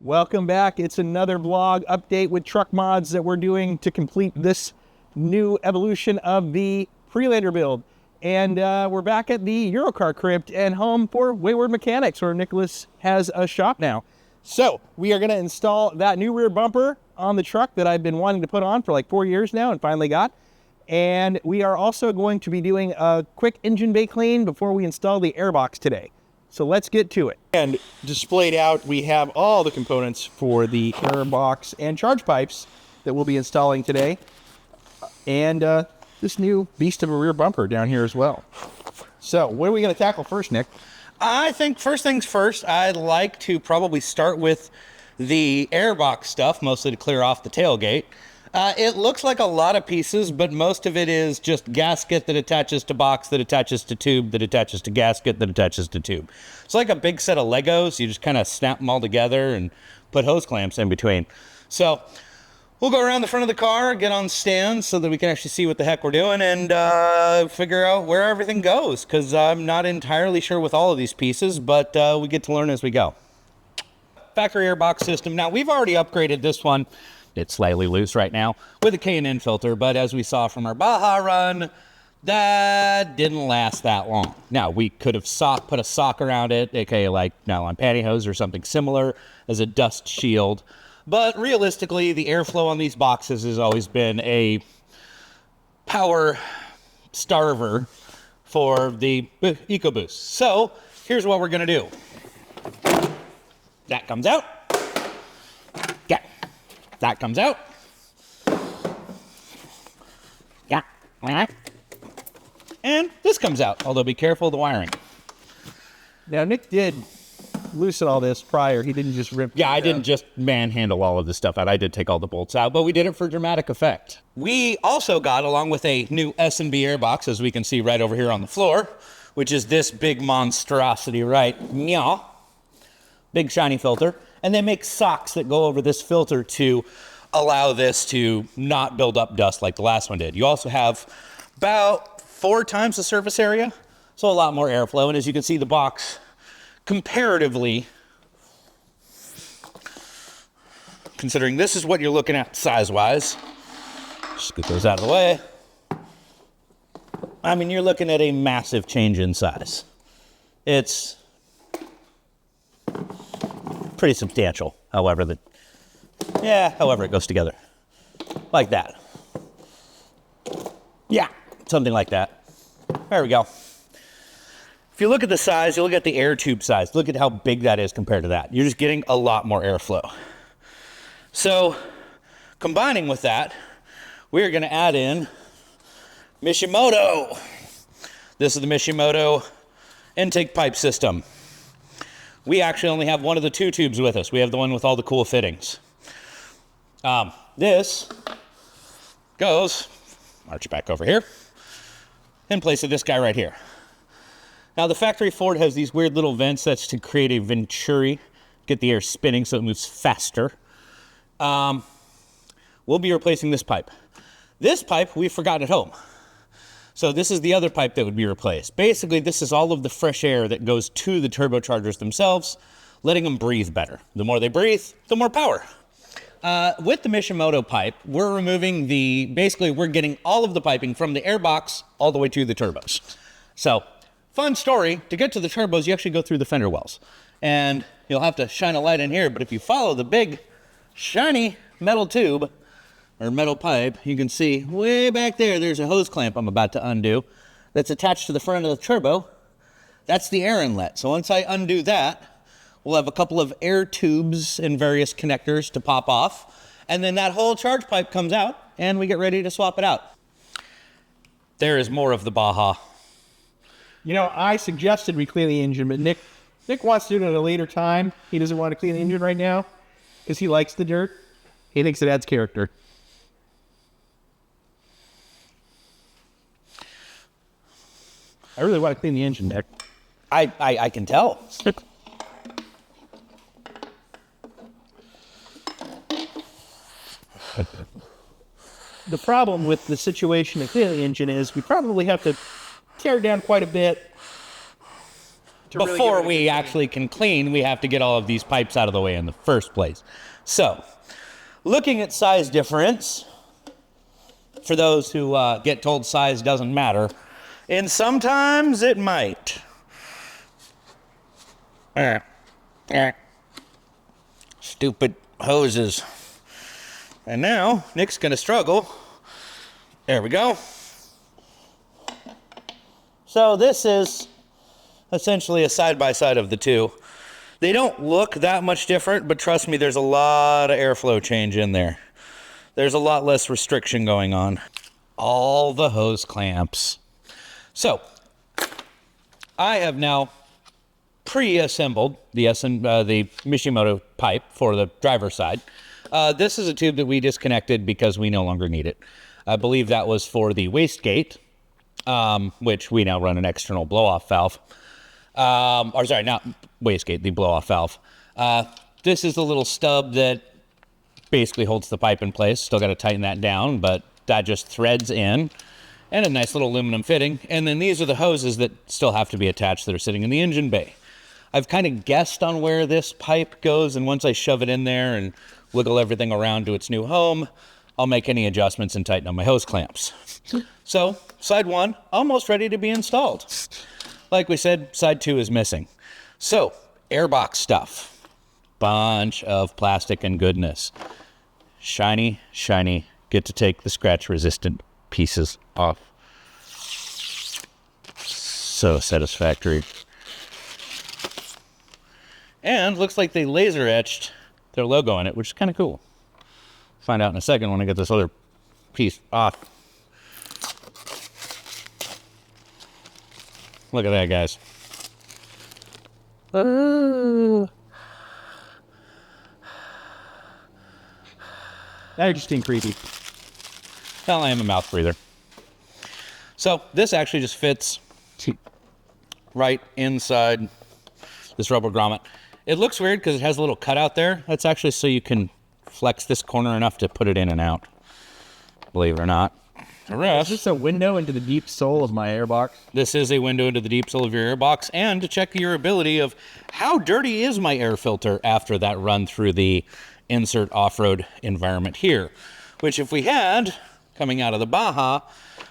Welcome back. It's another vlog update with truck mods that we're doing to complete this new evolution of the Freelander build. And we're back at the Eurocar crypt and home for Wayward Mechanics, where Nicholas has a shop now. So we are going to install that new rear bumper on the truck that I've been wanting to put on for like 4 years now and finally got. And we are also going to be doing a quick engine bay clean before we install the airbox today. So let's get to it. And displayed out, we have all the components for the airbox and charge pipes that we'll be installing today. And this new beast of a rear bumper down here as well. So what are we going to tackle first, Nick? I think first things first, I'd like to probably start with the airbox stuff, mostly to clear off the tailgate. It looks like a lot of pieces, but most of it is just gasket that attaches to box, that attaches to tube, that attaches to gasket, that attaches to tube. It's like a big set of Legos. You just kind of snap them all together and put hose clamps in between. So we'll go around the front of the car, get on stands so that we can actually see what the heck we're doing and figure out where everything goes, because I'm not entirely sure with all of these pieces, but we get to learn as we go. Factory airbox system. Now, we've already upgraded this one. It's slightly loose right now with a K&N filter, but as we saw from our Baja run, that didn't last that long. Now, we could have put a sock around it, aka like nylon pantyhose or something similar as a dust shield. But realistically, the airflow on these boxes has always been a power starver for the EcoBoost. So here's what we're gonna do. That comes out. Yeah. That comes out. Yeah. And this comes out, although be careful of the wiring. Now, Nick did loosen all this prior. He didn't just rip. Yeah, I didn't just manhandle all of this stuff out. I did take all the bolts out, but we did it for dramatic effect. We also got, along with a new S&B airbox, as we can see right over here on the floor, which is this big monstrosity, right? Meow. Big shiny filter. And they make socks that go over this filter to allow this to not build up dust like the last one did. You also have about 4 times the surface area, so a lot more airflow. And as you can see, the box comparatively, considering this is what you're looking at size-wise, just get those out of the way. I mean, you're looking at a massive change in size. It's pretty substantial, however it goes together. Like that. Yeah, something like that. There we go. If you look at the size, you look at the air tube size, look at how big that is compared to that. You're just getting a lot more airflow. So, combining with that, we're gonna add in Mishimoto. This is the Mishimoto intake pipe system. We actually only have one of the 2 tubes with us. We have the one with all the cool fittings. This goes, march it back over here, in place of this guy right here. Now, the factory Ford has these weird little vents that's to create a venturi, get the air spinning so it moves faster. We'll be replacing this pipe. This pipe we forgot at home. So this is the other pipe that would be replaced. Basically, this is all of the fresh air that goes to the turbochargers themselves, letting them breathe better. The more they breathe, the more power. With the Mishimoto pipe, we're removing basically we're getting all of the piping from the airbox all the way to the turbos. So, fun story, to get to the turbos, you actually go through the fender wells. And you'll have to shine a light in here, but if you follow the big, shiny metal tube, or metal pipe, you can see way back there's a hose clamp I'm about to undo that's attached to the front of the turbo. That's the air inlet. So once I undo that, we'll have a couple of air tubes and various connectors to pop off, and then that whole charge pipe comes out, and we get ready to swap it out. There is more of the Baja. You know, I suggested we clean the engine, but Nick wants to do it at a later time. He doesn't want to clean the engine right now because he likes the dirt. He thinks it adds character. I really want to clean the engine, Nick. I can tell. The problem with the situation of cleaning the engine is we probably have to tear it down quite a bit, really before give it a we good actually can clean, we have to get all of these pipes out of the way in the first place. So, looking at size difference, for those who get told size doesn't matter, and sometimes it might. Stupid hoses. And now, Nick's gonna struggle. There we go. So this is essentially a side-by-side of the two. They don't look that much different, but trust me, there's a lot of airflow change in there. There's a lot less restriction going on. All the hose clamps. So, I have now pre-assembled the Mishimoto pipe for the driver's side. This is a tube that we disconnected because we no longer need it. I believe that was for the wastegate, which we now run an external blow-off valve. Or sorry, not wastegate, the blow-off valve. This is the little stub that basically holds the pipe in place. Still got to tighten that down, but that just threads in. And a nice little aluminum fitting. And then these are the hoses that still have to be attached that are sitting in the engine bay. I've kind of guessed on where this pipe goes, and once I shove it in there and wiggle everything around to its new home, I'll make any adjustments and tighten up my hose clamps. So, side 1, almost ready to be installed. Like we said, side 2 is missing. So, airbox stuff. Bunch of plastic and goodness. Shiny, shiny. Get to take the scratch-resistant pieces off. So satisfactory. And looks like they laser etched their logo on it, which is kind of cool. Find out in a second when I get this other piece off. Look at that, guys. They're just creepy. Well, I am a mouth breather. So this actually just fits right inside this rubber grommet. It looks weird because it has a little cutout there. That's actually so you can flex this corner enough to put it in and out. Believe it or not. The rest, Is this a window into the deep soul of my airbox? this is a window into the deep soul of your airbox, and to check your ability of how dirty is my air filter after that run through the insert off-road environment here. Which if we had, coming out of the Baja,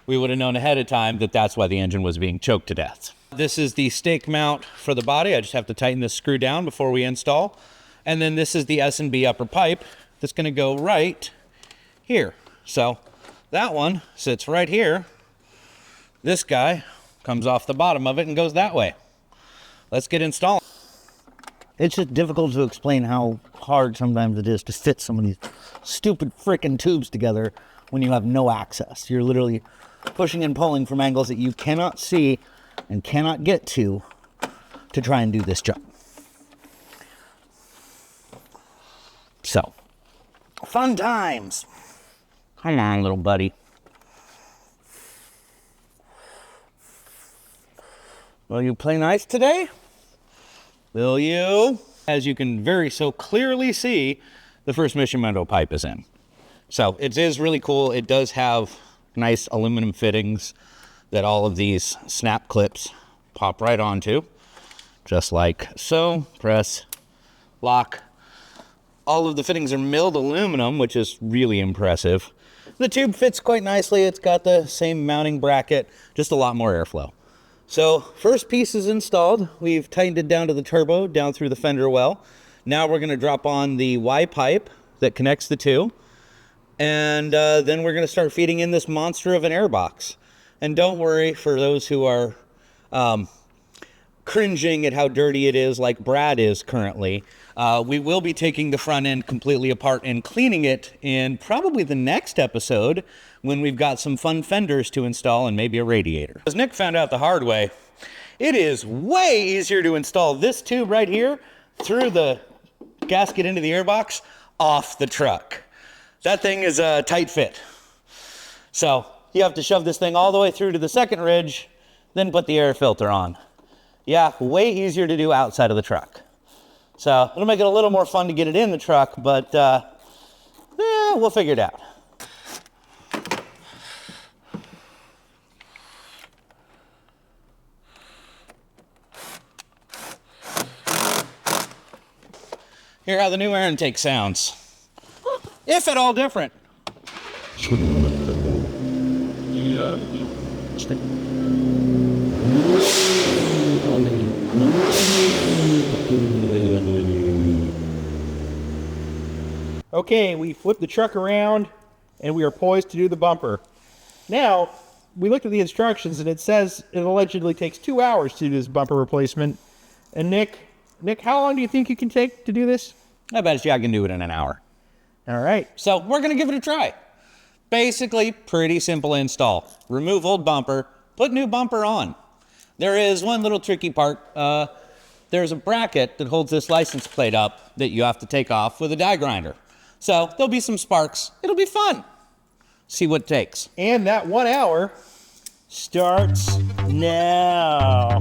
we would have known ahead of time that that's why the engine was being choked to death. This is the stake mount for the body. I just have to tighten this screw down before we install. And then this is the S&B upper pipe that's going to go right here. So that one sits right here. This guy comes off the bottom of it and goes that way. Let's get installing. It's just difficult to explain how hard sometimes it is to fit some of these stupid frickin' tubes together when you have no access. You're literally pushing and pulling from angles that you cannot see and cannot get to try and do this job. So, fun times. Come on, little buddy. Will you play nice today? Will you? As you can very so clearly see, the first Mishimoto pipe is in. So it is really cool. It does have nice aluminum fittings that all of these snap clips pop right onto. Just like so. Press, lock. All of the fittings are milled aluminum, which is really impressive. The tube fits quite nicely. It's got the same mounting bracket, just a lot more airflow. So first piece is installed. We've tightened it down to the turbo, down through the fender well. Now we're going to drop on the Y pipe that connects the two. And then we're going to start feeding in this monster of an airbox. And don't worry, for those who are cringing at how dirty it is like Brad is currently, we will be taking the front end completely apart and cleaning it in probably the next episode when we've got some fun fenders to install and maybe a radiator. As Nick found out the hard way, it is way easier to install this tube right here through the gasket into the airbox off the truck. That thing is a tight fit. So you have to shove this thing all the way through to the second ridge, then put the air filter on. Yeah, way easier to do outside of the truck. So it'll make it a little more fun to get it in the truck, but we'll figure it out. hear how the new air intake sounds. If at all different. Okay, we flipped the truck around and we are poised to do the bumper. Now, we looked at the instructions and it says it allegedly takes 2 hours to do this bumper replacement. And Nick, how long do you think you can take to do this? I bet you I can do it in an hour. All right. So we're going to give it a try. Basically, pretty simple install. Remove old bumper, put new bumper on. There is one little tricky part. There's a bracket that holds this license plate up that you have to take off with a die grinder. So there'll be some sparks. It'll be fun. See what it takes. And that 1 hour starts now.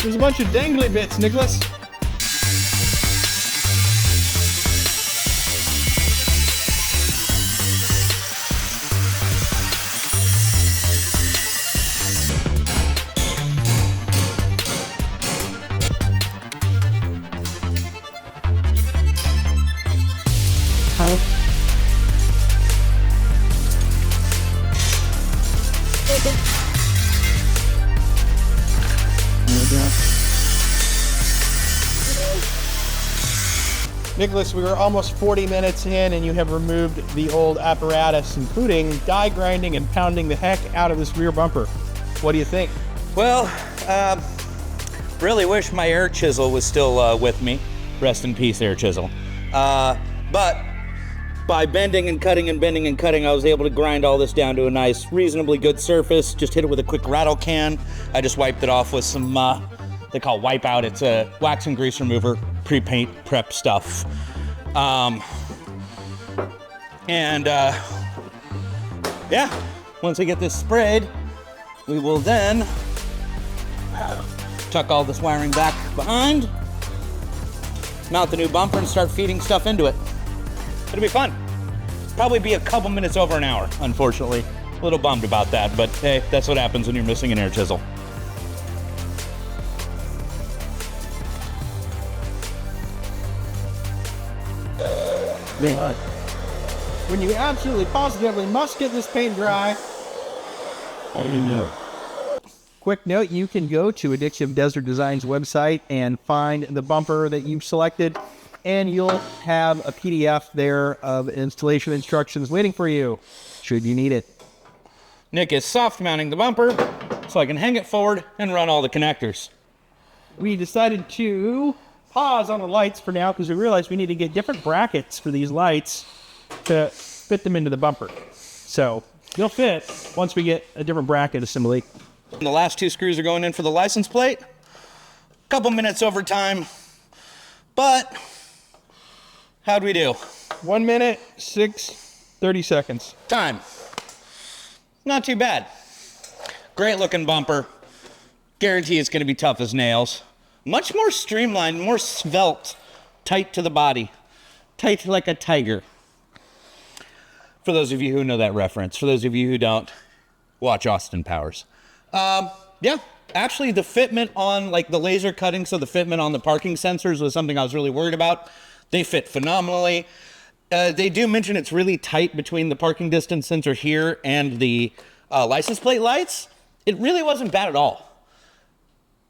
There's a bunch of dangly bits, Nicholas. Nicholas, we were almost 40 minutes in and you have removed the old apparatus, including die grinding and pounding the heck out of this rear bumper. What do you think? Well, really wish my air chisel was still with me. Rest in peace, air chisel. But by bending and cutting and bending and cutting, I was able to grind all this down to a nice, reasonably good surface. Just hit it with a quick rattle can. I just wiped it off with some, they call it Wipeout. It's a wax and grease remover, pre-paint prep stuff. Yeah, once I get this sprayed, we will then tuck all this wiring back behind, mount the new bumper, and start feeding stuff into it. It'll be fun. Probably be a couple minutes over an hour, unfortunately. A little bummed about that, but hey, that's what happens when you're missing an air chisel. When you absolutely positively must get this paint dry. Quick note, you can go to Addictive Desert Design's website and find the bumper that you've selected, and you'll have a PDF there of installation instructions waiting for you, should you need it. Nick is soft mounting the bumper so I can hang it forward and run all the connectors. We decided to pause on the lights for now because we realized we need to get different brackets for these lights to fit them into the bumper. So they'll fit once we get a different bracket assembly. The last two screws are going in for the license plate. Couple minutes overtime, but how'd we do? 1 minute, 30 seconds. Time. Not too bad. Great looking bumper. Guarantee it's going to be tough as nails. Much more streamlined, more svelte, tight to the body. Tight like a tiger. For those of you who know that reference. For those of you who don't, watch Austin Powers. Yeah, actually the fitment on like the laser cutting, so the fitment on the parking sensors was something I was really worried about. They fit phenomenally. They do mention it's really tight between the parking distance sensor here and the license plate lights. It really wasn't bad at all.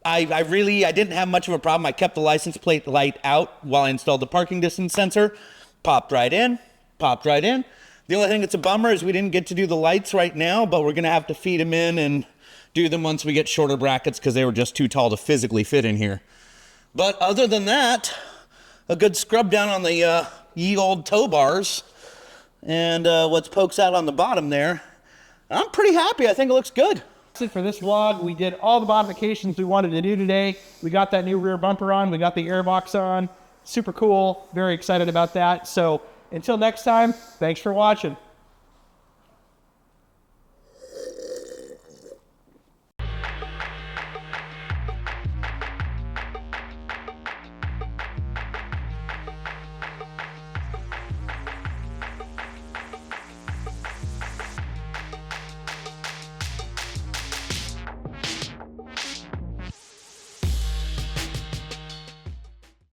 I didn't have much of a problem. I kept the license plate light out while I installed the parking distance sensor. Popped right in, popped right in. The only thing that's a bummer is we didn't get to do the lights right now, but we're going to have to feed them in and do them once we get shorter brackets because they were just too tall to physically fit in here. But other than that, a good scrub down on the ye old tow bars and what pokes out on the bottom there. I'm pretty happy. I think it looks good. That's it for this vlog. We did all the modifications we wanted to do today. We got that new rear bumper on. We got the airbox on. Super cool. Very excited about that. So until next time, thanks for watching.